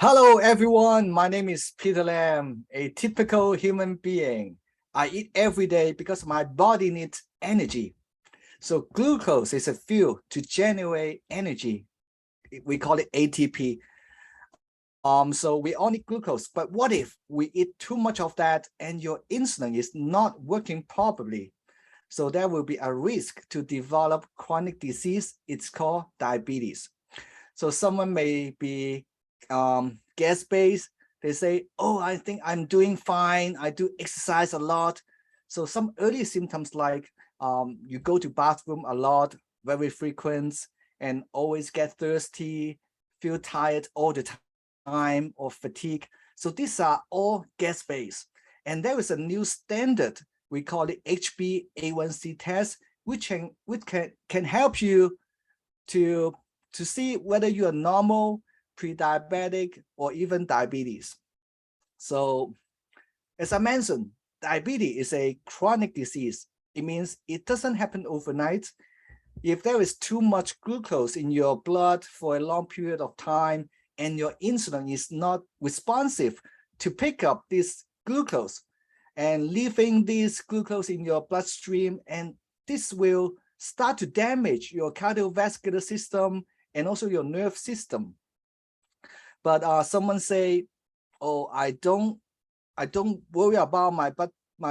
Hello, everyone. My name is Peter Lam, a typical human being. I eat every day because my body needs energy. So glucose is a fuel to generate energy. We call it ATP. So we all need glucose, but what if we eat too much of that and your insulin is not working properly? So there will be a risk to develop chronic disease. It's called diabetes. So someone may be gas-based. They say, oh, I think I'm doing fine. I do exercise a lot. So some early symptoms like you go to bathroom a lot, very frequent, and always get thirsty, feel tired all the time, or fatigue. So these are all gas-based. And there is a new standard. We call it HbA1c test, which can help you to see whether you are normal, pre-diabetic, or even diabetes. So as I mentioned, diabetes is a chronic disease. It means it doesn't happen overnight. If there is too much glucose in your blood for a long period of time and your insulin is not responsive to pick up this glucose and leaving this glucose in your bloodstream, and this will start to damage your cardiovascular system and also your nerve system. But someone say, oh, I don't worry about my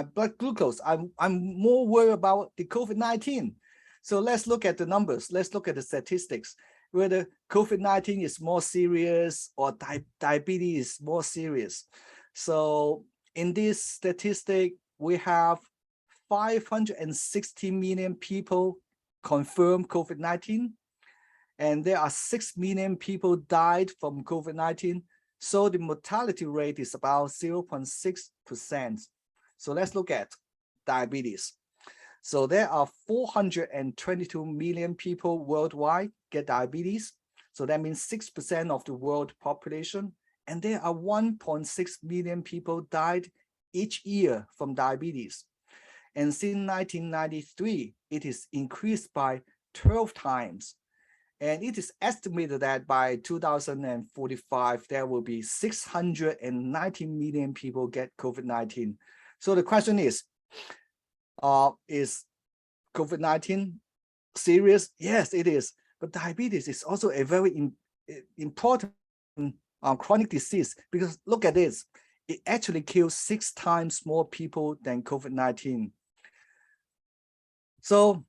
blood glucose. I'm more worried about the COVID-19. So let's look at the numbers. Let's look at the statistics. Whether COVID-19 is more serious or diabetes is more serious. So in this statistic, we have 560 million people confirmed COVID-19, and there are 6 million people died from COVID-19. So the mortality rate is about 0.6%. So let's look at diabetes. So there are 422 million people worldwide get diabetes. So that means 6% of the world population. And there are 1.6 million people died each year from diabetes. And since 1993, it is increased by 12 times. And it is estimated that by 2045, there will be 690 million people get COVID-19. So the question is COVID-19 serious? Yes, it is. But diabetes is also a very important chronic disease, because look at this. It actually kills 6 times more people than COVID-19. So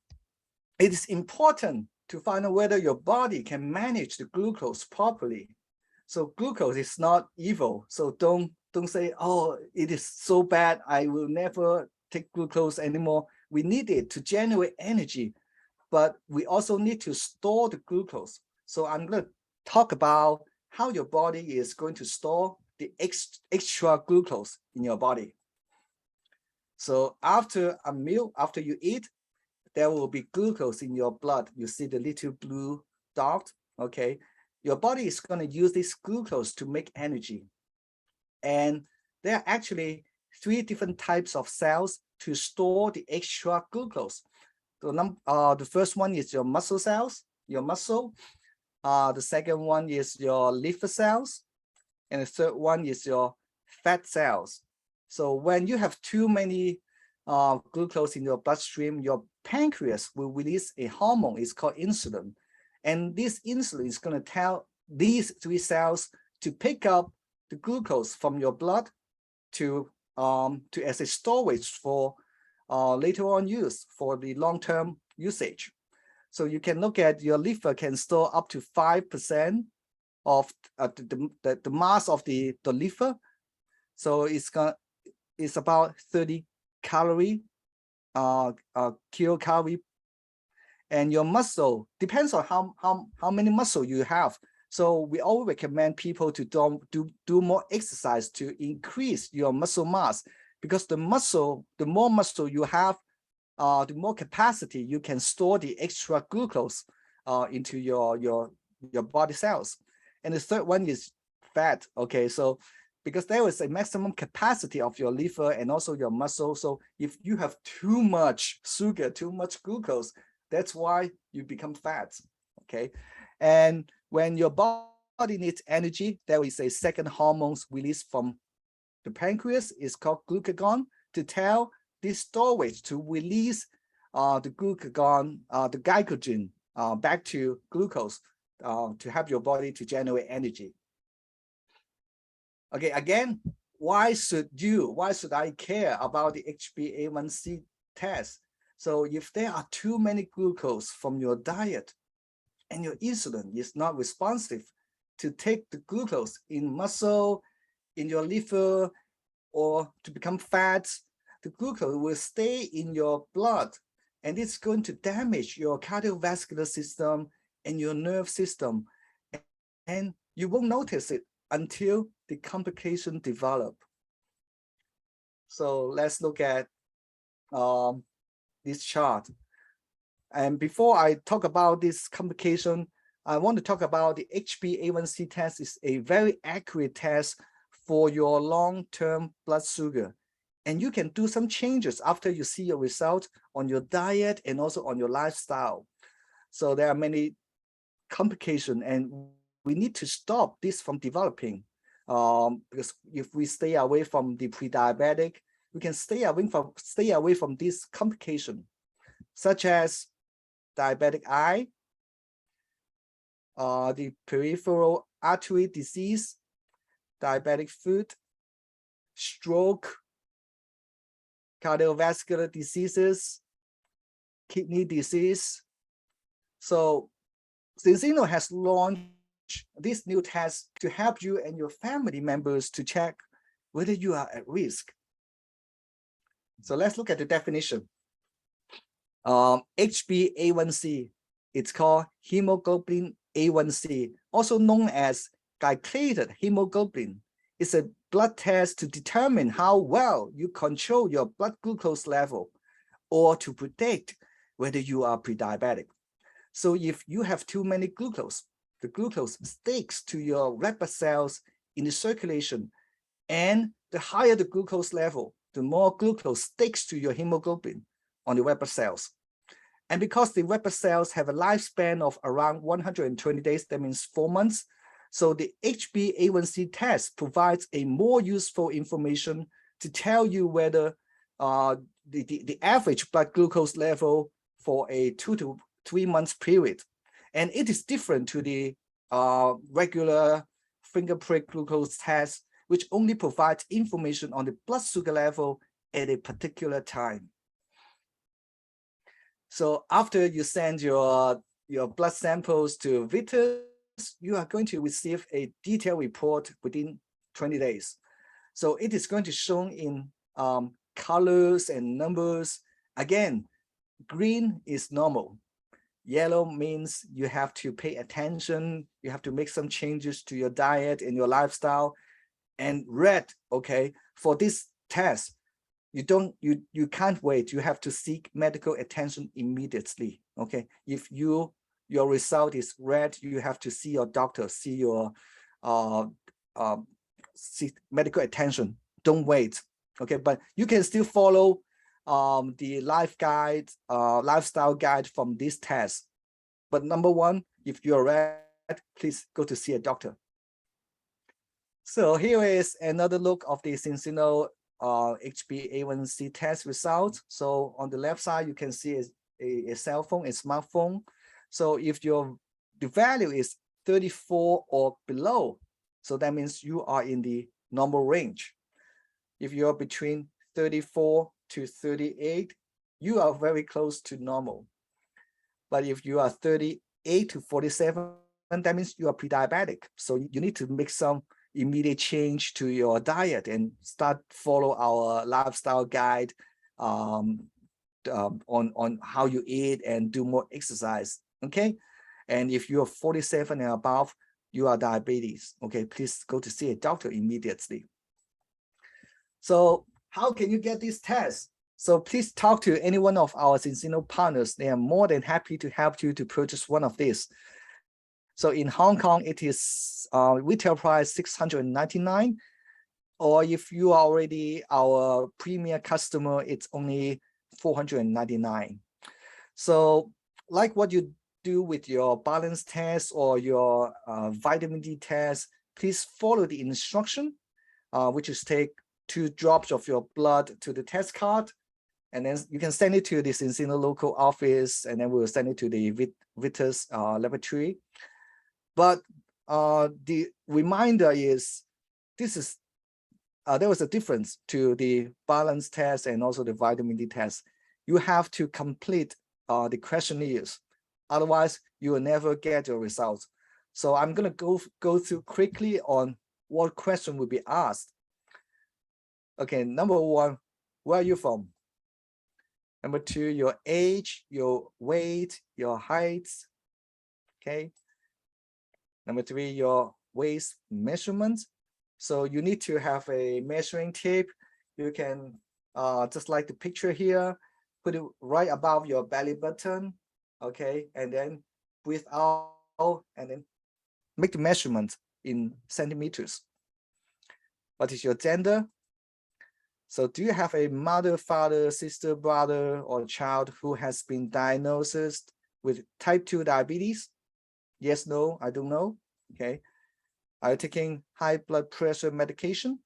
it is important to find out whether your body can manage the glucose properly. So glucose is not evil. So don't say, oh, it is so bad, I will never take glucose anymore. We need it to generate energy, but we also need to store the glucose. So I'm going to talk about how your body is going to store the extra glucose in your body. So after a meal, after you eat, there will be glucose in your blood. You see the little blue dot, okay? Your body is going to use this glucose to make energy. And there are actually 3 different types of cells to store the extra glucose. The first one is your muscle cells, your muscle. The second one is your liver cells. And the third one is your fat cells. So when you have too many glucose in your bloodstream, your pancreas will release a hormone. It's called insulin. And this insulin is going to tell these 3 cells to pick up the glucose from your blood to as a storage for later on use for the long-term usage. So you can look at your liver can store up to 5% of the mass of the liver. So it's about 30 calorie, kilocalorie. And your muscle depends on how many muscle you have. So we always recommend people to do more exercise to increase your muscle mass, because the more muscle you have, the more capacity you can store the extra glucose into your body cells. And the third one is fat. Okay, so because there is a maximum capacity of your liver and also your muscle. So if you have too much sugar, too much glucose, that's why you become fat. Okay, and when your body needs energy, there is a second hormone released from the pancreas. It's called glucagon, to tell this storage to release the glucagon, the glycogen back to glucose to help your body to generate energy. Okay, again, why should I care about the HbA1c test? So if there are too many glucose from your diet and your insulin is not responsive to take the glucose in muscle, in your liver, or to become fat, the glucose will stay in your blood, and it's going to damage your cardiovascular system and your nerve system, and you won't notice it until the complication develop. So let's look at this chart. And before I talk about this complication, I want to talk about the HbA1c test. Is a very accurate test for your long-term blood sugar. And you can do some changes after you see your result on your diet and also on your lifestyle. So there are many complications, and we need to stop this from developing. Because if we stay away from the pre-diabetic, we can stay away from this complication, such as diabetic eye, the peripheral artery disease, diabetic foot, stroke, cardiovascular diseases, kidney disease. So Zinzino has launched this new test to help you and your family members to check whether you are at risk. So let's look at the definition. HbA1c, it's called hemoglobin A1c, also known as glycated hemoglobin. It's a blood test to determine how well you control your blood glucose level, or to predict whether you are pre-diabetic. So if you have too many glucose, the glucose sticks to your red blood cells in the circulation, and the higher the glucose level, the more glucose sticks to your hemoglobin on the red blood cells. And because the red blood cells have a lifespan of around 120 days, that means 4 months, so the HbA1c test provides a more useful information to tell you whether the average blood glucose level for a 2 to 3 months period. And it is different to the regular finger prick glucose test, which only provides information on the blood sugar level at a particular time. So after you send your blood samples to Vitas, you are going to receive a detailed report within 20 days. So it is going to show in colors and numbers. Again, green is normal. Yellow means you have to pay attention. You have to make some changes to your diet and your lifestyle. And red, okay, for this test, you can't wait. You have to seek medical attention immediately. Okay, if your result is red, you have to see your doctor, see your seek medical attention. Don't wait. Okay, but you can still follow the lifestyle guide from this test. But number one, if you're red, please go to see a doctor. So here is another look of the Zinzino HbA1c test result. So on the left side, you can see a cell phone, a smartphone. So if the value is 34 or below, so that means you are in the normal range. If you're between 34 to 38, you are very close to normal. But if you are 38 to 47, that means you are pre-diabetic. So you need to make some immediate change to your diet and follow our lifestyle guide on how you eat and do more exercise. Okay, and if you're 47 and above, you are diabetes. Okay, please go to see a doctor immediately. So how can you get this test? So please talk to any one of our Zinzino partners. They are more than happy to help you to purchase one of these. So in Hong Kong, it is retail price $699, or if you are already our premier customer, it's only $499. So like what you do with your balance test or your vitamin D test, please follow the instruction, which is take 2 drops of your blood to the test card, and then you can send it to the Zinzino local office, and then we'll send it to the Vitas laboratory. But the reminder is, this is there was a difference to the balance test and also the vitamin D test. You have to complete the questionnaires. Otherwise, you will never get your results. So I'm going to go through quickly on what question will be asked. Okay, number 1, where are you from? Number 2, your age, your weight, your height. Okay. Number 3, your waist measurement. So you need to have a measuring tape. You can, just like the picture here, put it right above your belly button. Okay, and then breathe out and then make the measurement in centimeters. What is your gender? So do you have a mother, father, sister, brother, or child who has been diagnosed with type 2 diabetes? Yes, no, I don't know. Okay. Are you taking high blood pressure medication?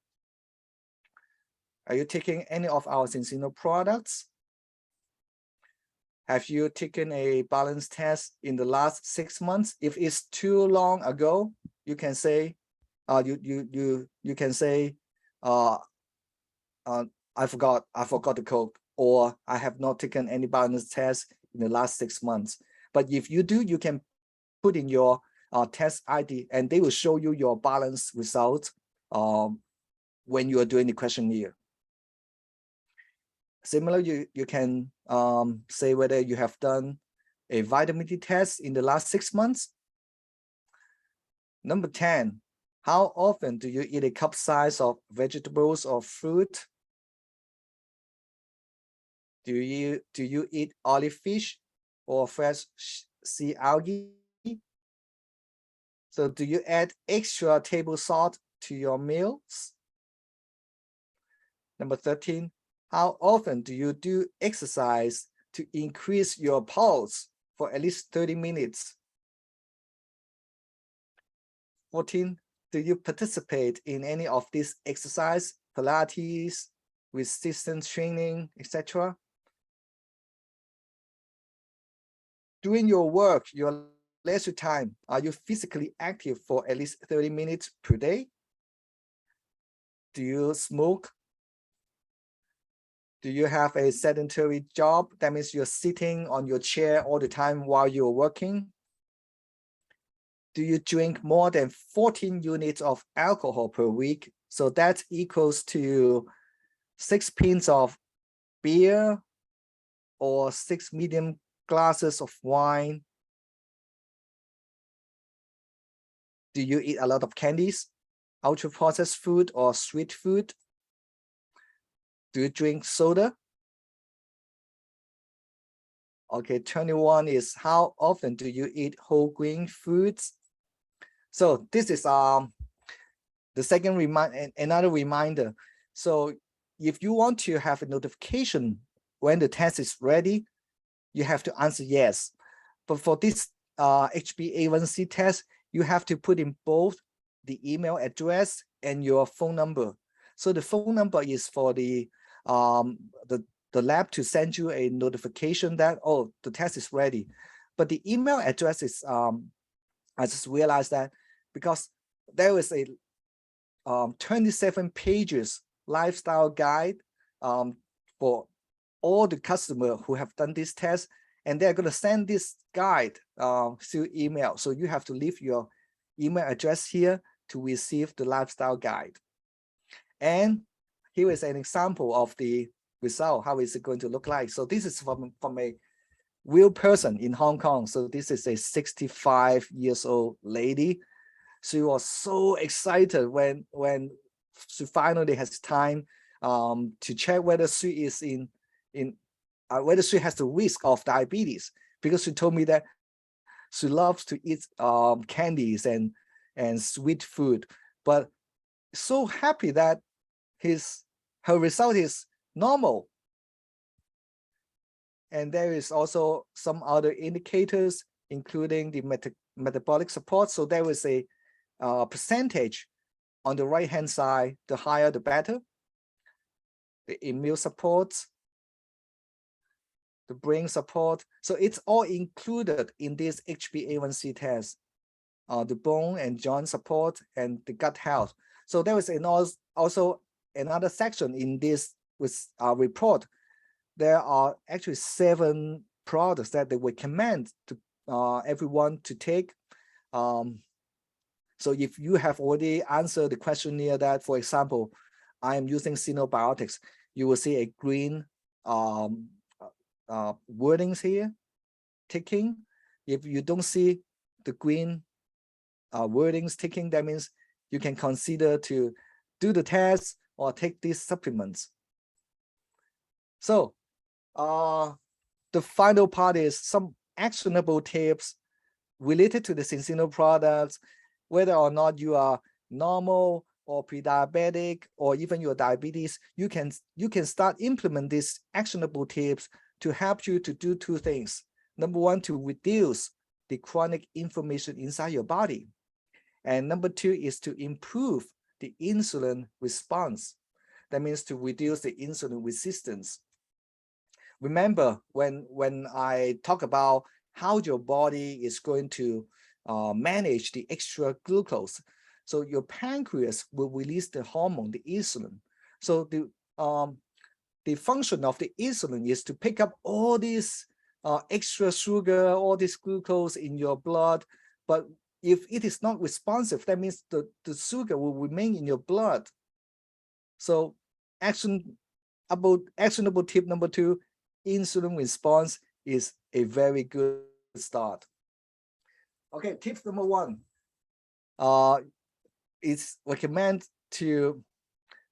Are you taking any of our Zinzino products? Have you taken a balance test in the last 6 months? If it's too long ago, you can say, you can say, I forgot the code, or I have not taken any balance test in the last 6 months. But if you do, you can put in your test ID, and they will show you your balance result when you are doing the questionnaire. Similarly, you can say whether you have done a vitamin D test in the last 6 months. Number 10, how often do you eat a cup size of vegetables or fruit? Do you eat olive fish or fresh sea algae? So do you add extra table salt to your meals? Number 13, how often do you do exercise to increase your pulse for at least 30 minutes? 14, do you participate in any of these exercise, Pilates, resistance training, etc.? During your work, your leisure time, are you physically active for at least 30 minutes per day? Do you smoke? Do you have a sedentary job? That means you're sitting on your chair all the time while you're working. Do you drink more than 14 units of alcohol per week? So that equals to 6 pints of beer or 6 medium glasses of wine. Do you eat a lot of candies, ultra-processed food, or sweet food? Do you drink soda? Okay, 21 is how often do you eat whole grain foods? So this is the second another reminder. So if you want to have a notification when the test is ready, you have to answer yes. But for this HbA1c test, you have to put in both the email address and your phone number. So the phone number is for the lab to send you a notification that, oh, the test is ready. But the email address is, I just realized that because there is a 27 pages lifestyle guide for all the customers who have done this test, and they're going to send this guide through email. So you have to leave your email address here to receive the lifestyle guide. And here is an example of the result. How is it going to look like? So this is from a real person in Hong Kong. So this is a 65 years old lady. She was so excited when she finally has time to check whether she is whether she has the risk of diabetes, because she told me that she loves to eat candies and sweet food, but so happy that her result is normal. And there is also some other indicators including the metabolic support. So there is a percentage on the right-hand side. The higher, the better. The immune support, the brain support. So it's all included in this HbA1c test. The bone and joint support and the gut health. So there is also another section in this report. There are actually 7 products that they recommend to everyone to take. So if you have already answered the questionnaire that, for example, I am using xenobiotics, you will see a green wordings here, ticking. If you don't see the green wordings ticking, that means you can consider to do the test or take these supplements. So the final part is some actionable tips related to the Zinzino products, whether or not you are normal or pre-diabetic or even your diabetes, you can start implement these actionable tips to help you to do 2 things. Number 1, to reduce the chronic inflammation inside your body. And number 2 is to improve the insulin response. That means to reduce the insulin resistance. Remember, when I talk about how your body is going to manage the extra glucose, so your pancreas will release the hormone, the insulin. So the function of the insulin is to pick up all this extra sugar, all this glucose in your blood. But if it is not responsive, that means the sugar will remain in your blood. So actionable tip number 2, insulin response is a very good start. Okay, tip number 1. It's recommend to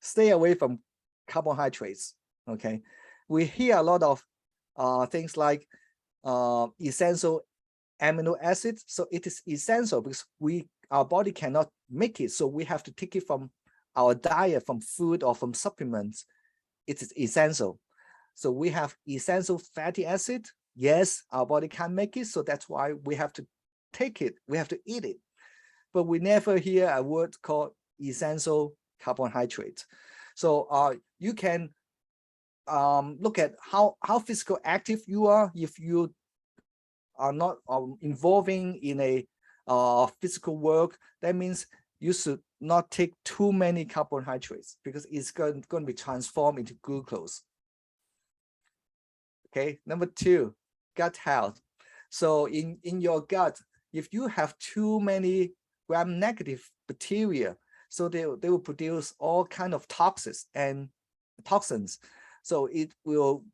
stay away from carbohydrates. Okay, we hear a lot of things like essential amino acids. So it is essential because our body cannot make it. So we have to take it from our diet, from food or from supplements. It is essential. So we have essential fatty acid. Yes, our body can make it. So that's why we have to take it. We have to eat it. But we never hear a word called essential carbohydrate. So you can look at how physical active you are. If you are not involving in a physical work, that means you should not take too many carbohydrates because it's going to be transformed into glucose. Okay, number 2, gut health. So in your gut, if you have too many gram-negative bacteria, so they will produce all kind of toxins. So it will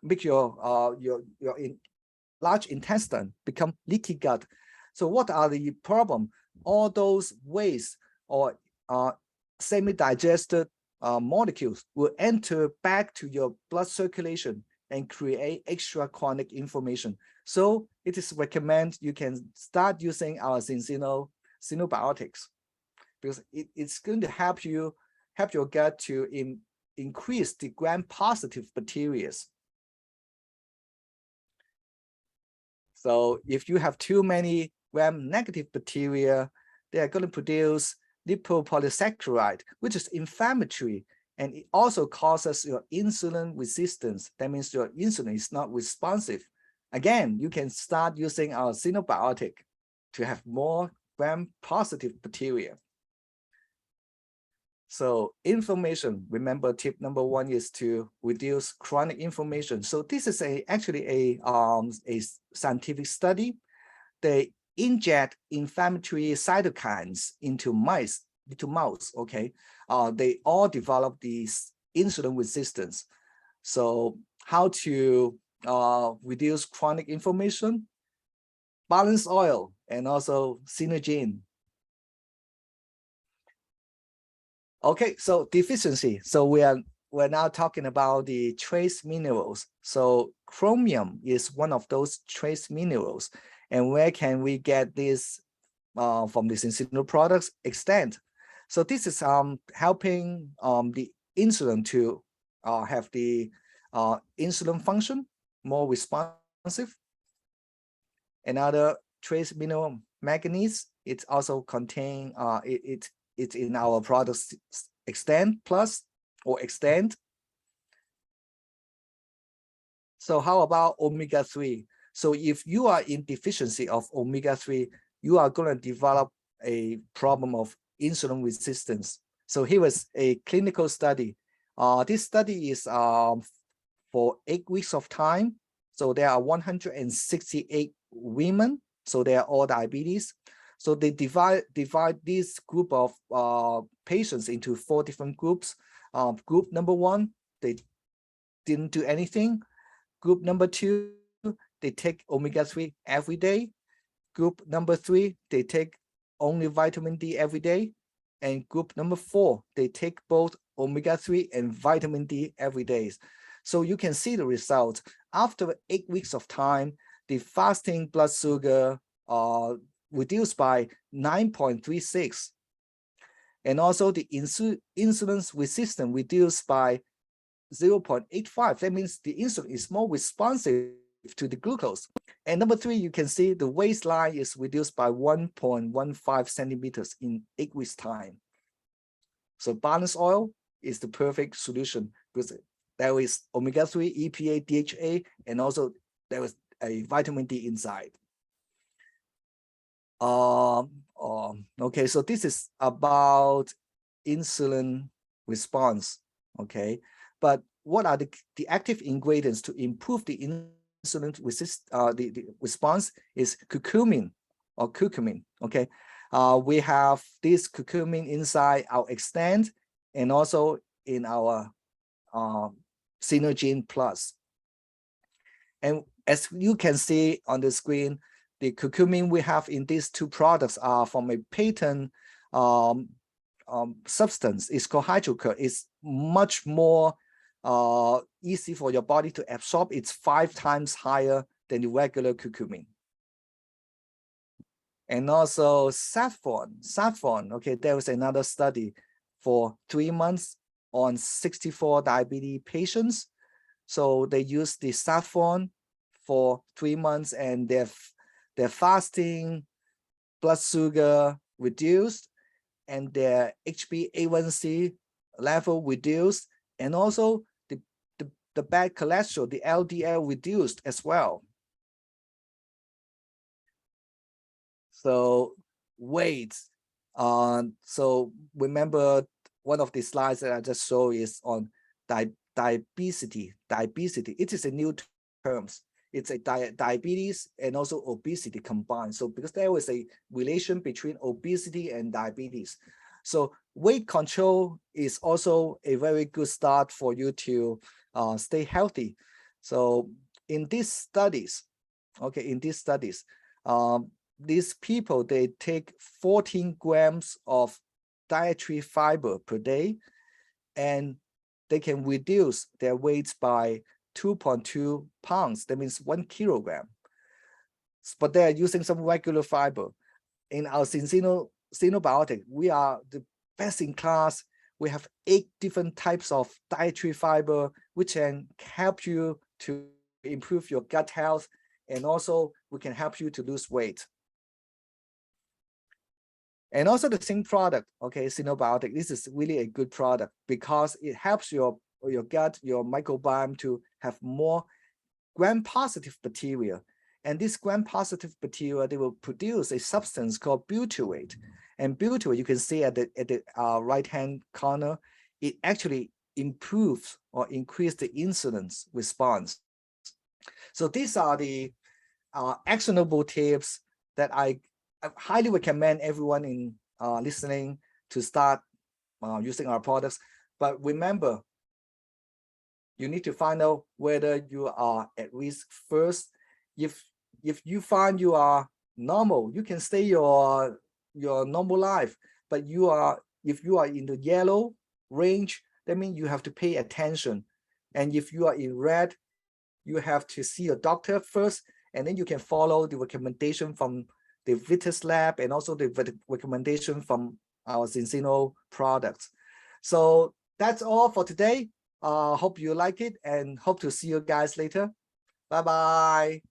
make your large intestine become leaky gut. So what are the problem? All those waste or semi-digested molecules will enter back to your blood circulation and create extra chronic inflammation. So it is recommended you can start using our xenobiotics because it's going to help your gut to increase the gram-positive bacteria. So if you have too many gram-negative bacteria, they are going to produce lipopolysaccharide, which is inflammatory, and it also causes your insulin resistance. That means your insulin is not responsive. Again, you can start using our xenobiotic to have more gram-positive bacteria. So inflammation, remember tip number 1 is to reduce chronic inflammation. So this is actually a scientific study. They inject inflammatory cytokines into mouse, okay? They all develop this insulin resistance. So how to reduce chronic inflammation? Balanced oil and also synergine. Okay, so deficiency. So we're now talking about the trace minerals. So chromium is one of those trace minerals. And where can we get this from the Zinzino products? Extent. So this is helping the insulin to have the insulin function more responsive. another trace mineral manganese. It's also contain it's in our products Extend Plus or Extend. So how about omega-3? So if you are in deficiency of omega-3, you are going to develop a problem of insulin resistance. So here was a clinical study. This study is for 8 weeks of time. So there are 168 women. So they are all diabetes. So they divide this group of patients into 4 different groups. Group number 1, they didn't do anything. Group number 2, they take omega-3 every day. Group number 3, they take only vitamin D every day. And group number 4, they take both omega-3 and vitamin D every day. So you can see the result. After 8 weeks of time, the fasting blood sugar reduced by 9.36. And also the insulin resistance reduced by 0.85. That means the insulin is more responsive to the glucose. And number 3, you can see the waistline is reduced by 1.15 centimeters in 8 weeks time. So balanced oil is the perfect solution because there is omega-3, EPA, DHA, and also there is a vitamin D inside. Okay, so this is about insulin response. Okay, but what are the active ingredients to improve the insulin the response is curcumin or curcumin. Okay, we have this curcumin inside our Extend and also in our Synergene Plus. And as you can see on the screen, the curcumin we have in these 2 products are from a patent substance. It's called hydrocur. It's much more easy for your body to absorb. It's 5 times higher than the regular curcumin. And also saffron. Okay, there was another study for 3 months on 64 diabetes patients. So they used the saffron for 3 months and their fasting blood sugar reduced and their HbA1c level reduced, and also the bad cholesterol, the LDL, reduced as well. So weight. So remember one of the slides that I just showed is on diabetes. It is a new term. It's a diabetes and also obesity combined. So because there was a relation between obesity and diabetes. So weight control is also a very good start for you to stay healthy. So in these studies, these people, they take 14 grams of dietary fiber per day, and they can reduce their weights by 2.2 pounds. That means 1 kilogram. But they are using some regular fiber. In our Zinzino Biotic, we are the best in class. We have 8 different types of dietary fiber, which can help you to improve your gut health, and also we can help you to lose weight. And also the same product, okay, Synobiotic, this is really a good product because it helps your gut, your microbiome to have more gram-positive bacteria. And this gram-positive bacteria, they will produce a substance called butyrate. And butyrate, you can see at the right-hand corner, it actually improves or increases the insulin response. So these are the actionable tips that I highly recommend everyone in listening to start using our products. But remember, you need to find out whether you are at risk first. If you find you are normal, you can stay your normal life. But if you are in the yellow range, that means you have to pay attention. And if you are in red, you have to see a doctor first, and then you can follow the recommendation from the Vitas Lab and also the recommendation from our Zinzino products. So that's all for today. Hope you like it and hope to see you guys later. Bye-bye.